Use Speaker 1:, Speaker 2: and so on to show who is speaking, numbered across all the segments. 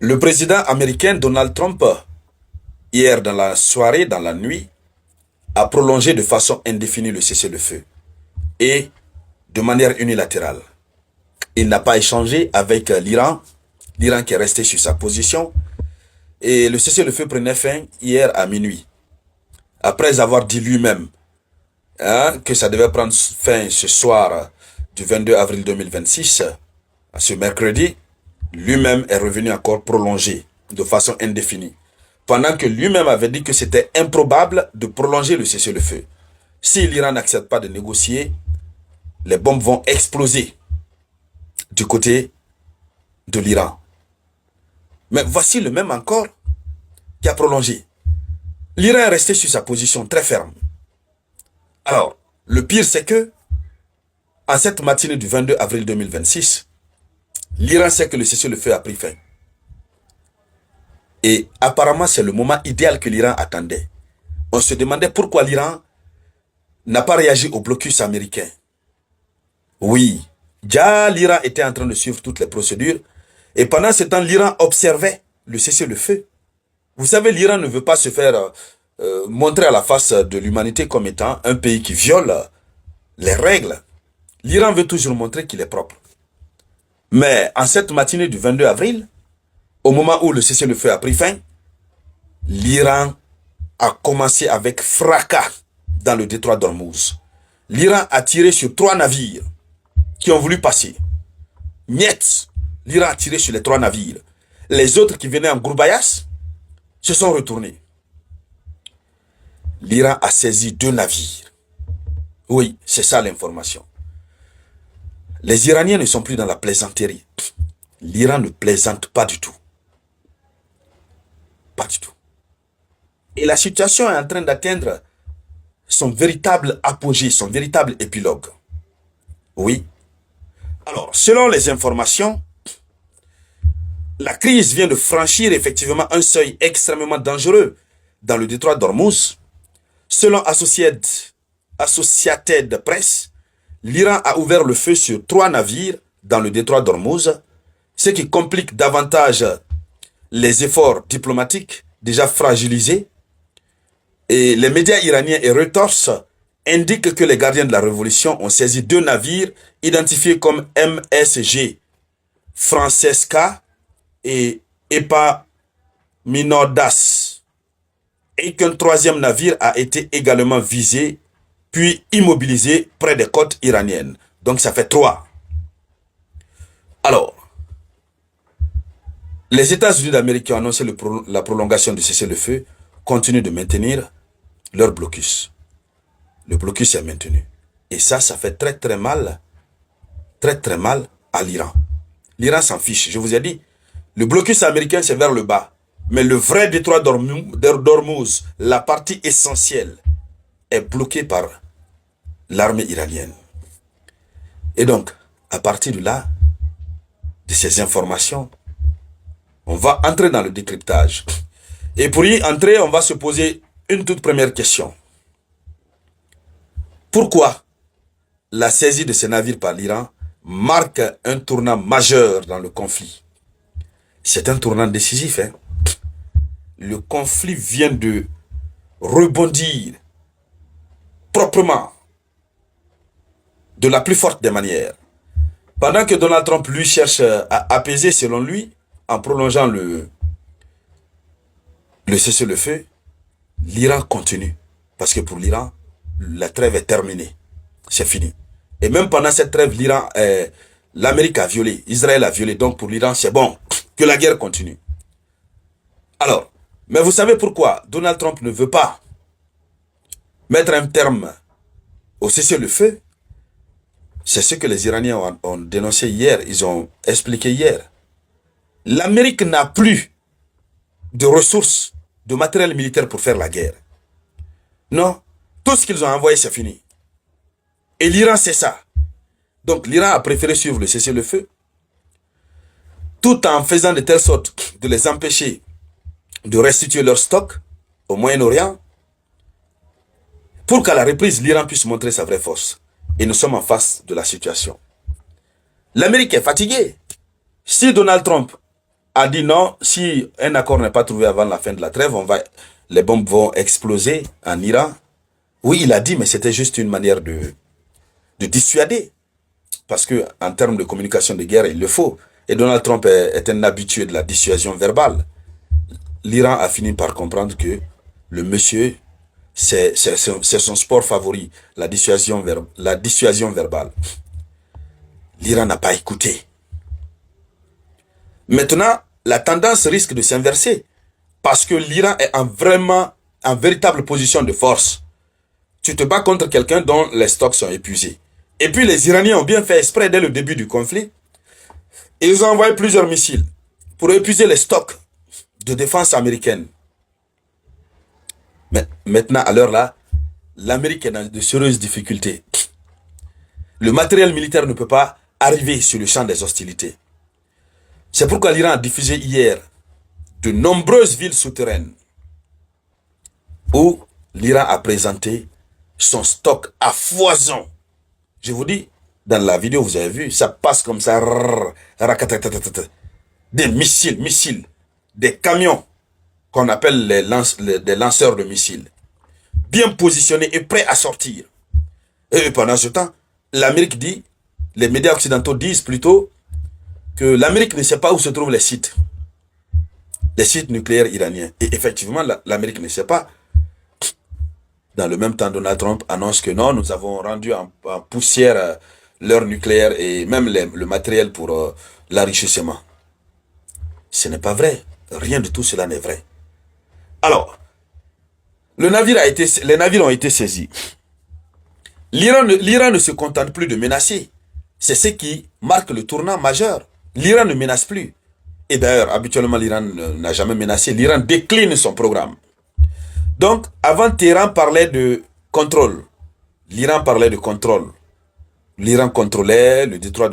Speaker 1: Le président américain Donald Trump, hier dans la soirée, dans la nuit, a prolongé de façon indéfinie le cessez-le-feu et de manière unilatérale. Il n'a pas échangé avec l'Iran qui est resté sur sa position et le cessez-le-feu prenait fin hier à minuit. Après avoir dit lui-même que ça devait prendre fin ce soir du 22 avril 2026, ce mercredi, lui-même est revenu encore prolonger de façon indéfinie. Pendant que lui-même avait dit que c'était improbable de prolonger le cessez-le-feu. Si l'Iran n'accepte pas de négocier, les bombes vont exploser du côté de l'Iran. Mais voici le même encore qui a prolongé. L'Iran est resté sur sa position très ferme. Alors, le pire c'est que, en cette matinée du 22 avril 2026, l'Iran sait que le cessez-le-feu a pris fin. Et apparemment, c'est le moment idéal que l'Iran attendait. On se demandait pourquoi l'Iran n'a pas réagi au blocus américain. Oui, déjà l'Iran était en train de suivre toutes les procédures. Et pendant ce temps, l'Iran observait le cessez-le-feu. Vous savez, l'Iran ne veut pas se faire montrer à la face de l'humanité comme étant un pays qui viole les règles. L'Iran veut toujours montrer qu'il est propre. Mais en cette matinée du 22 avril, au moment où le cessez-le-feu a pris fin, l'Iran a commencé avec fracas dans le détroit d'Ormuz. L'Iran a tiré sur 3 navires qui ont voulu passer. Niet, l'Iran a tiré sur les 3 navires. Les autres qui venaient en Gourbayas se sont retournés. L'Iran a saisi 2 navires. Oui, c'est ça l'information. Les Iraniens ne sont plus dans la plaisanterie. L'Iran ne plaisante pas du tout. Pas du tout. Et la situation est en train d'atteindre son véritable apogée, son véritable épilogue. Oui. Alors, selon les informations, la crise vient de franchir effectivement un seuil extrêmement dangereux dans le détroit d'Ormuz. Selon Associated Press, l'Iran a ouvert le feu sur 3 navires dans le détroit d'Ormuz, ce qui complique davantage les efforts diplomatiques déjà fragilisés. Et les médias iraniens et Reuters indiquent que les gardiens de la révolution ont saisi 2 navires identifiés comme MSG Francesca et Epaminondas, et qu'un 3e navire a été également visé puis immobilisé près des côtes iraniennes. Donc ça fait 3. Alors, les États-Unis d'Amérique qui ont annoncé la prolongation du cessez-le-feu continuent de maintenir leur blocus. Le blocus est maintenu. Et ça fait très très mal à l'Iran. L'Iran s'en fiche. Je vous ai dit, le blocus américain c'est vers le bas. Mais le vrai détroit d'Ormuz, la partie essentielle, est bloquée par l'armée iranienne. Et donc, à partir de là, de ces informations, on va entrer dans le décryptage. Et pour y entrer, on va se poser une toute première question. Pourquoi la saisie de ces navires par l'Iran marque un tournant majeur dans le conflit? C'est un tournant décisif. Le conflit vient de rebondir proprement de la plus forte des manières. Pendant que Donald Trump, lui, cherche à apaiser, selon lui, en prolongeant le cessez-le-feu, l'Iran continue. Parce que pour l'Iran, la trêve est terminée. C'est fini. Et même pendant cette trêve, l'Amérique a violé, Israël a violé. Donc pour l'Iran, c'est bon, que la guerre continue. Alors, mais vous savez pourquoi Donald Trump ne veut pas mettre un terme au cessez-le-feu? C'est ce que les Iraniens ont dénoncé hier, ils ont expliqué hier. L'Amérique n'a plus de ressources, de matériel militaire pour faire la guerre. Non, tout ce qu'ils ont envoyé, c'est fini. Et l'Iran, c'est ça. Donc l'Iran a préféré suivre le cessez-le-feu, tout en faisant de telle sorte de les empêcher de restituer leur stock au Moyen-Orient, pour qu'à la reprise, l'Iran puisse montrer sa vraie force. Et nous sommes en face de la situation. L'Amérique est fatiguée. Si Donald Trump a dit non, si un accord n'est pas trouvé avant la fin de la trêve, les bombes vont exploser en Iran. Oui, il a dit, mais c'était juste une manière de dissuader. Parce que en termes de communication de guerre, il le faut. Et Donald Trump est un habitué de la dissuasion verbale. L'Iran a fini par comprendre que le monsieur, c'est son sport favori, la dissuasion verbale. L'Iran n'a pas écouté. Maintenant, la tendance risque de s'inverser parce que l'Iran est vraiment en véritable position de force. Tu te bats contre quelqu'un dont les stocks sont épuisés. Et puis les Iraniens ont bien fait exprès dès le début du conflit. Ils ont envoyé plusieurs missiles pour épuiser les stocks de défense américaine. Mais maintenant, à l'heure là, l'Amérique est dans de sérieuses difficultés. Le matériel militaire ne peut pas arriver sur le champ des hostilités. C'est pourquoi l'Iran a diffusé hier de nombreuses villes souterraines où l'Iran a présenté son stock à foison. Je vous dis, dans la vidéo, vous avez vu, ça passe comme ça. Des missiles, des camions qu'on appelle des lanceurs de missiles, bien positionnés et prêts à sortir. Et pendant ce temps, l'Amérique dit, les médias occidentaux disent plutôt que l'Amérique ne sait pas où se trouvent les sites nucléaires iraniens. Et effectivement, l'Amérique ne sait pas. Dans le même temps, Donald Trump annonce que non, nous avons rendu en poussière leur nucléaire et même le matériel pour l'enrichissement. Ce n'est pas vrai. Rien de tout cela n'est vrai. Alors, les navires ont été saisis. L'Iran ne se contente plus de menacer. C'est ce qui marque le tournant majeur. L'Iran ne menace plus. Et d'ailleurs, habituellement, l'Iran n'a jamais menacé. L'Iran décline son programme. Donc, avant, Téhéran parlait de contrôle. L'Iran parlait de contrôle. L'Iran contrôlait le détroit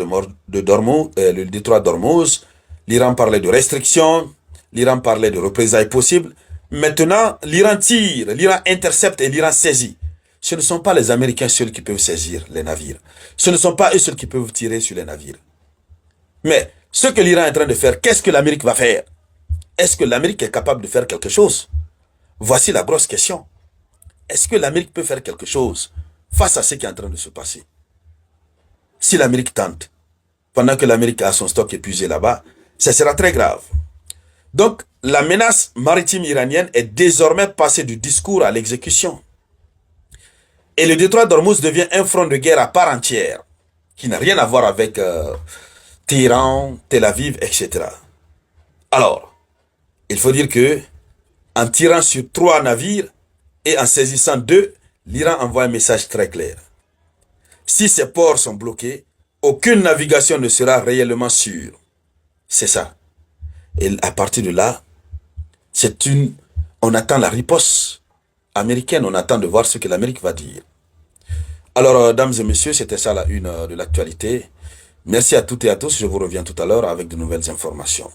Speaker 1: d'Ormuz. L'Iran parlait de restrictions. L'Iran parlait de représailles possibles. Maintenant, l'Iran tire, l'Iran intercepte et l'Iran saisit. Ce ne sont pas les Américains seuls qui peuvent saisir les navires. Ce ne sont pas eux seuls qui peuvent tirer sur les navires. Mais ce que l'Iran est en train de faire, qu'est-ce que l'Amérique va faire? Est-ce que l'Amérique est capable de faire quelque chose? Voici la grosse question. Est-ce que l'Amérique peut faire quelque chose face à ce qui est en train de se passer? Si l'Amérique tente, pendant que l'Amérique a son stock épuisé là-bas, ça sera très grave. Donc, la menace maritime iranienne est désormais passée du discours à l'exécution. Et le détroit d'Ormuz devient un front de guerre à part entière, qui n'a rien à voir avec Téhéran, Tel Aviv, etc. Alors, il faut dire que en tirant sur 3 navires et en saisissant 2, l'Iran envoie un message très clair. Si ces ports sont bloqués, aucune navigation ne sera réellement sûre. C'est ça. Et à partir de là, on attend la riposte américaine, on attend de voir ce que l'Amérique va dire. Alors, dames et messieurs, c'était ça la une de l'actualité. Merci à toutes et à tous, je vous reviens tout à l'heure avec de nouvelles informations.